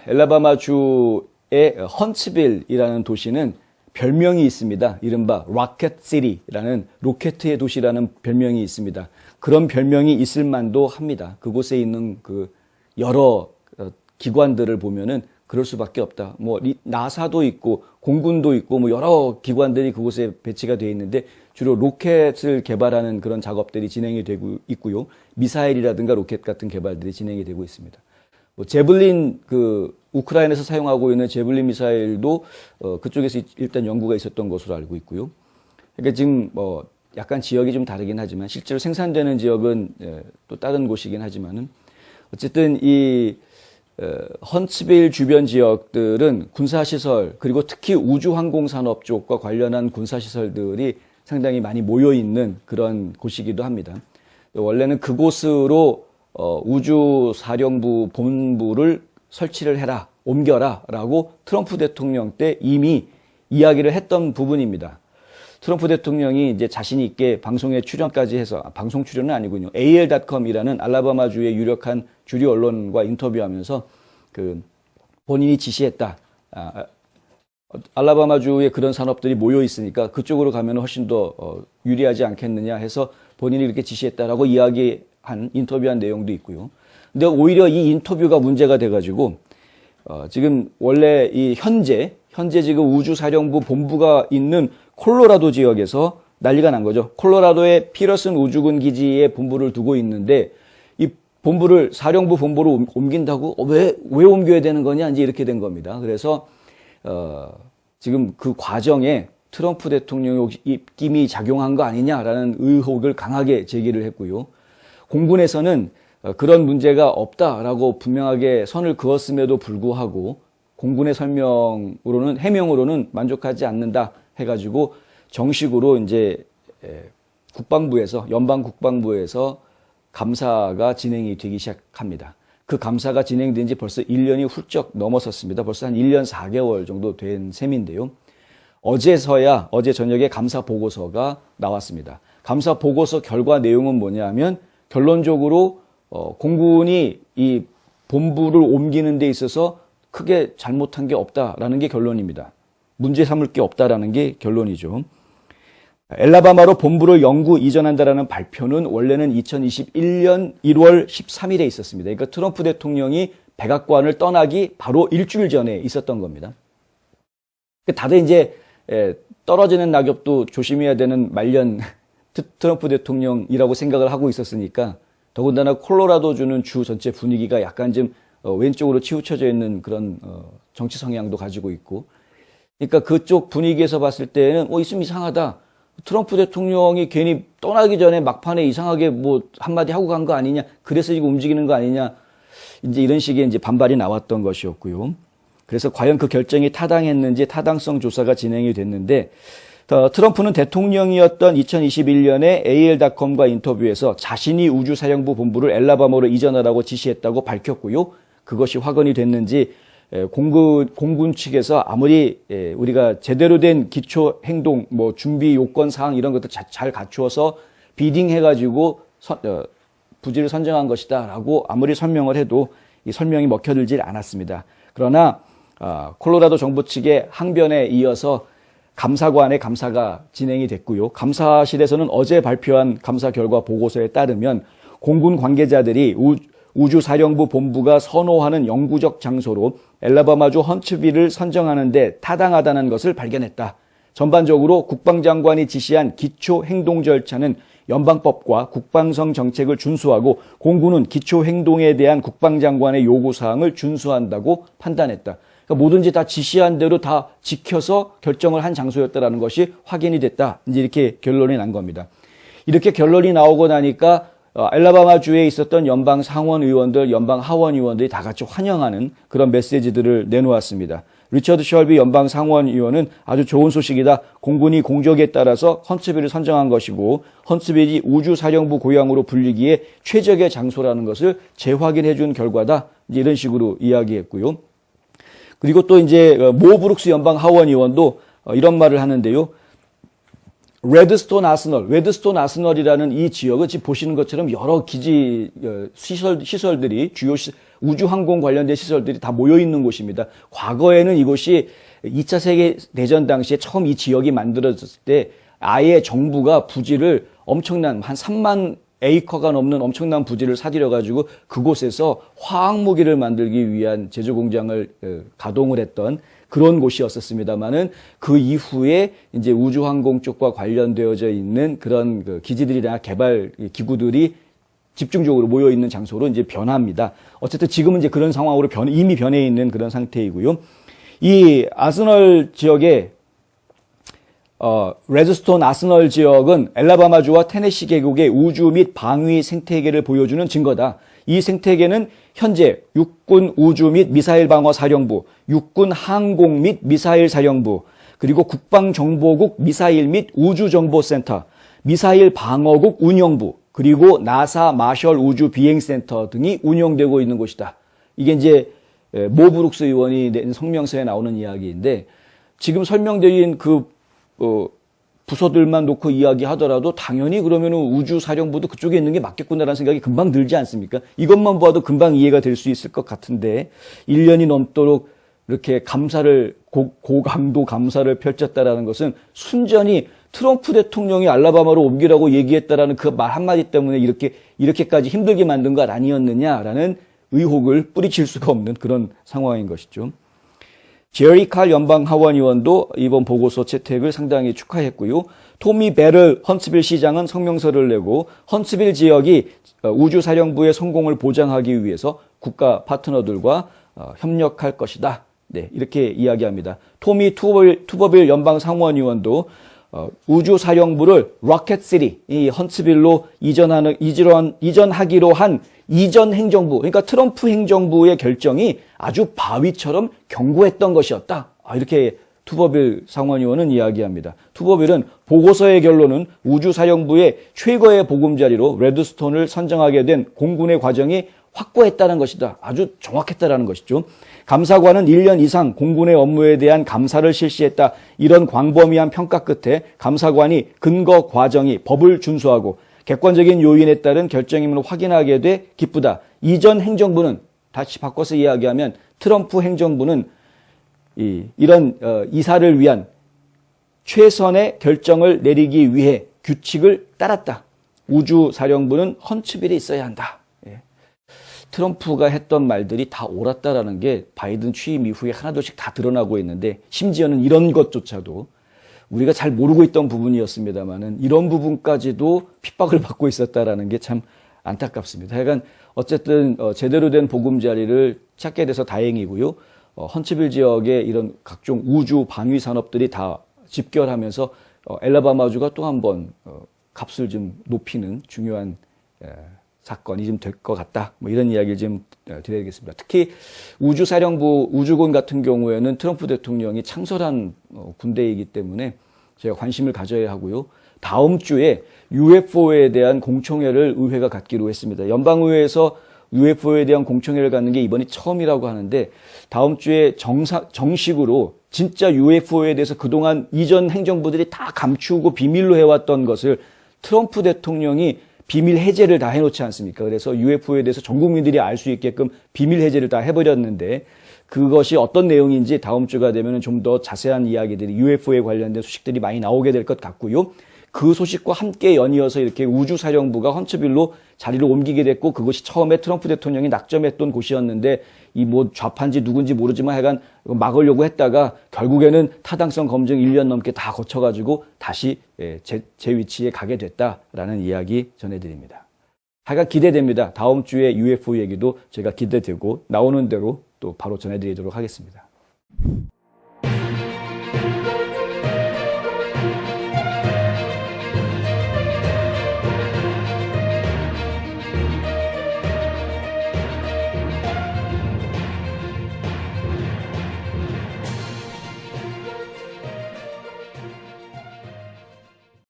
엘라바마주의 헌츠빌이라는 도시는 별명이 있습니다. 이른바 로켓시티라는 로켓의 도시라는 별명이 있습니다. 그런 별명이 있을 만도 합니다. 그곳에 있는 그 여러 기관들을 보면은 그럴 수밖에 없다. 뭐 나사도 있고 공군도 있고 뭐 여러 기관들이 그곳에 배치가 되어 있는데 주로 로켓을 개발하는 그런 작업들이 진행이 되고 있고요. 미사일이라든가 로켓 같은 개발들이 진행이 되고 있습니다. 뭐 제블린 우크라이나에서 사용하고 있는 제블린 미사일도 그쪽에서 일단 연구가 있었던 것으로 알고 있고요. 그러니까 지금 뭐 약간 지역이 좀 다르긴 하지만 실제로 생산되는 지역은 또 다른 곳이긴 하지만은 어쨌든 이 헌츠빌 주변 지역들은 군사시설 그리고 특히 우주항공산업 쪽과 관련한 군사시설들이 상당히 많이 모여있는 그런 곳이기도 합니다. 원래는 그곳으로 우주사령부 본부를 설치를 해라, 옮겨라 라고 트럼프 대통령 때 이미 이야기를 했던 부분입니다. 트럼프 대통령이 이제 자신 있게 방송에 출연까지 해서, 방송 출연은 아니군요. AL.com이라는 알라바마주의 유력한 주류 언론과 인터뷰하면서 본인이 지시했다. 알라바마주에 그런 산업들이 모여 있으니까 그쪽으로 가면 훨씬 더 유리하지 않겠느냐 해서 본인이 이렇게 지시했다라고 이야기한 인터뷰한 내용도 있고요. 근데 오히려 이 인터뷰가 문제가 돼가지고 지금 원래 현재 지금 우주사령부 본부가 있는 콜로라도 지역에서 난리가 난 거죠. 콜로라도의 피러슨 우주군 기지에 본부를 두고 있는데 이 본부를 사령부 본부로 옮긴다고 왜 옮겨야 되는 거냐 이제 이렇게 된 겁니다. 그래서 지금 그 과정에 트럼프 대통령의 입김이 작용한 거 아니냐라는 의혹을 강하게 제기를 했고요. 공군에서는 그런 문제가 없다라고 분명하게 선을 그었음에도 불구하고 공군의 해명으로는 만족하지 않는다 해가지고 정식으로 이제 국방부에서 연방 국방부에서 감사가 진행이 되기 시작합니다. 그 감사가 진행된 지 벌써 1년이 훌쩍 넘어섰습니다. 벌써 한 1년 4개월 정도 된 셈인데요. 어제 저녁에 감사 보고서가 나왔습니다. 감사 보고서 결과 내용은 뭐냐면 결론적으로 공군이 이 본부를 옮기는 데 있어서 크게 잘못한 게 없다라는 게 결론입니다. 문제 삼을 게 없다라는 게 결론이죠. 엘라바마로 본부를 영구 이전한다라는 발표는 원래는 2021년 1월 13일에 있었습니다. 그러니까 트럼프 대통령이 백악관을 떠나기 바로 일주일 전에 있었던 겁니다. 다들 이제 떨어지는 낙엽도 조심해야 되는 말년 트럼프 대통령이라고 생각을 하고 있었으니까 더군다나 콜로라도주는 주 전체 분위기가 약간 좀 왼쪽으로 치우쳐져 있는 그런 정치 성향도 가지고 있고 그러니까 그쪽 분위기에서 봤을 때는 있으면 이상하다. 트럼프 대통령이 괜히 떠나기 전에 막판에 이상하게 뭐 한마디 하고 간 거 아니냐. 그래서 이거 움직이는 거 아니냐. 이제 이런 식의 이제 반발이 나왔던 것이었고요. 그래서 과연 그 결정이 타당했는지 타당성 조사가 진행이 됐는데 트럼프는 대통령이었던 2021년에 AL.com과 인터뷰에서 자신이 우주사령부 본부를 엘라바마로 이전하라고 지시했다고 밝혔고요. 그것이 확언이 됐는지 공군 측에서 아무리 우리가 제대로 된 기초 행동, 뭐 준비 요건 사항 이런 것들 잘 갖추어서 비딩해가지고 부지를 선정한 것이다라고 아무리 설명을 해도 이 설명이 먹혀들질 않았습니다. 그러나 콜로라도 정부 측의 항변에 이어서 감사관의 감사가 진행이 됐고요. 감사실에서는 어제 발표한 감사 결과 보고서에 따르면 공군 관계자들이 우주사령부 본부가 선호하는 영구적 장소로 엘라바마주 헌츠빌을 선정하는 데 타당하다는 것을 발견했다. 전반적으로 국방장관이 지시한 기초 행동 절차는 연방법과 국방성 정책을 준수하고 공군은 기초 행동에 대한 국방장관의 요구사항을 준수한다고 판단했다. 그러니까 뭐든지 다 지시한 대로 다 지켜서 결정을 한 장소였다는 것이 확인이 됐다. 이제 이렇게 결론이 난 겁니다. 이렇게 결론이 나오고 나니까 엘라바마주에 있었던 연방 상원 의원들, 연방 하원 의원들이 다 같이 환영하는 그런 메시지들을 내놓았습니다. 리처드 셜비 연방 상원 의원은 아주 좋은 소식이다. 공군이 공적에 따라서 헌츠빌을 선정한 것이고 헌츠빌이 우주사령부 고향으로 불리기에 최적의 장소라는 것을 재확인해 준 결과다. 이제 이런 식으로 이야기했고요. 그리고 또 이제 모 브룩스 연방 하원 의원도 이런 말을 하는데요. 레드스톤 아스널이라는 이 지역은 지금 보시는 것처럼 여러 기지 시설들이 주요 우주항공 관련된 시설들이 다 모여 있는 곳입니다. 과거에는 이곳이 2차 세계대전 당시에 처음 이 지역이 만들어졌을 때 아예 정부가 부지를 엄청난 한 3만 에이커가 넘는 엄청난 부지를 사들여가지고 그곳에서 화학무기를 만들기 위한 제조공장을 가동을 했던 그런 곳이었었습니다만은 그 이후에 이제 우주항공 쪽과 관련되어져 있는 그런 그 기지들이나 개발 기구들이 집중적으로 모여 있는 장소로 이제 변합니다. 어쨌든 지금은 이제 그런 상황으로 이미 변해 있는 그런 상태이고요. 이 아스널 지역의 레드스톤 아스널 지역은 엘라바마주와 테네시 계곡의 우주 및 방위 생태계를 보여주는 증거다. 이 생태계는 현재 육군 우주 및 미사일 방어 사령부, 육군 항공 및 미사일 사령부, 그리고 국방정보국 미사일 및 우주정보센터, 미사일 방어국 운영부, 그리고 나사 마셜 우주 비행센터 등이 운영되고 있는 곳이다. 이게 이제 모 브룩스 의원이 낸 성명서에 나오는 이야기인데 지금 설명드린 그 부서들만 놓고 이야기하더라도 당연히 그러면은 우주사령부도 그쪽에 있는 게 맞겠구나라는 생각이 금방 들지 않습니까? 이것만 봐도 금방 이해가 될 수 있을 것 같은데 1년이 넘도록 이렇게 고강도 감사를 펼쳤다라는 것은 순전히 트럼프 대통령이 알라바마로 옮기라고 얘기했다라는 그 말 한마디 때문에 이렇게까지 힘들게 만든 것 아니었느냐라는 의혹을 뿌리칠 수가 없는 그런 상황인 것이죠. 제리 칼 연방하원 의원도 이번 보고서 채택을 상당히 축하했고요. 토미 베럴 헌츠빌 시장은 성명서를 내고 헌츠빌 지역이 우주사령부의 성공을 보장하기 위해서 국가 파트너들과 협력할 것이다. 네, 이렇게 이야기합니다. 토미 투버빌 연방상원의원도 우주사령부를 로켓시티, 이 헌츠빌로 이전하기로 한 이전 행정부, 그러니까 트럼프 행정부의 결정이 아주 바위처럼 견고했던 것이었다. 이렇게 투버빌 상원의원은 이야기합니다. 투버빌은 보고서의 결론은 우주사령부의 최고의 보금자리로 레드스톤을 선정하게 된 공군의 과정이 확고했다는 것이다. 아주 정확했다라는 것이죠. 감사관은 1년 이상 공군의 업무에 대한 감사를 실시했다. 이런 광범위한 평가 끝에 감사관이 근거 과정이 법을 준수하고 객관적인 요인에 따른 결정임을 확인하게 돼 기쁘다. 이전 행정부는 다시 바꿔서 이야기하면 트럼프 행정부는 이런 이사를 위한 최선의 결정을 내리기 위해 규칙을 따랐다. 우주사령부는 헌츠빌에 있어야 한다. 트럼프가 했던 말들이 다 옳았다라는 게 바이든 취임 이후에 하나둘씩 다 드러나고 있는데 심지어는 이런 것조차도 우리가 잘 모르고 있던 부분이었습니다만은 이런 부분까지도 핍박을 받고 있었다라는 게 참 안타깝습니다. 하여간 어쨌든 제대로 된 보금자리를 찾게 돼서 다행이고요. 헌츠빌 지역의 이런 각종 우주 방위 산업들이 다 집결하면서 엘라바마주가 또 한 번 값을 좀 높이는 중요한 사건이 좀 될 것 같다. 뭐 이런 이야기를 좀 드려야겠습니다. 특히 우주사령부, 우주군 같은 경우에는 트럼프 대통령이 창설한 군대이기 때문에 제가 관심을 가져야 하고요. 다음 주에 UFO에 대한 공청회를 의회가 갖기로 했습니다. 연방의회에서 UFO에 대한 공청회를 갖는 게 이번이 처음이라고 하는데 다음 주에 정식으로 진짜 UFO에 대해서 그동안 이전 행정부들이 다 감추고 비밀로 해왔던 것을 트럼프 대통령이 비밀 해제를 다 해놓지 않습니까? 그래서 UFO에 대해서 전 국민들이 알 수 있게끔 비밀 해제를 다 해버렸는데 그것이 어떤 내용인지 다음 주가 되면 좀 더 자세한 이야기들이 UFO에 관련된 소식들이 많이 나오게 될 것 같고요. 그 소식과 함께 연이어서 이렇게 우주사령부가 헌츠빌로 자리를 옮기게 됐고 그것이 처음에 트럼프 대통령이 낙점했던 곳이었는데 이 뭐 좌파인지 누군지 모르지만 하여간 막으려고 했다가 결국에는 타당성 검증 1년 넘게 다 거쳐가지고 다시 제 위치에 가게 됐다라는 이야기 전해드립니다. 하여간 기대됩니다. 다음 주에 UFO 얘기도 제가 기대되고 나오는 대로 또 바로 전해드리도록 하겠습니다.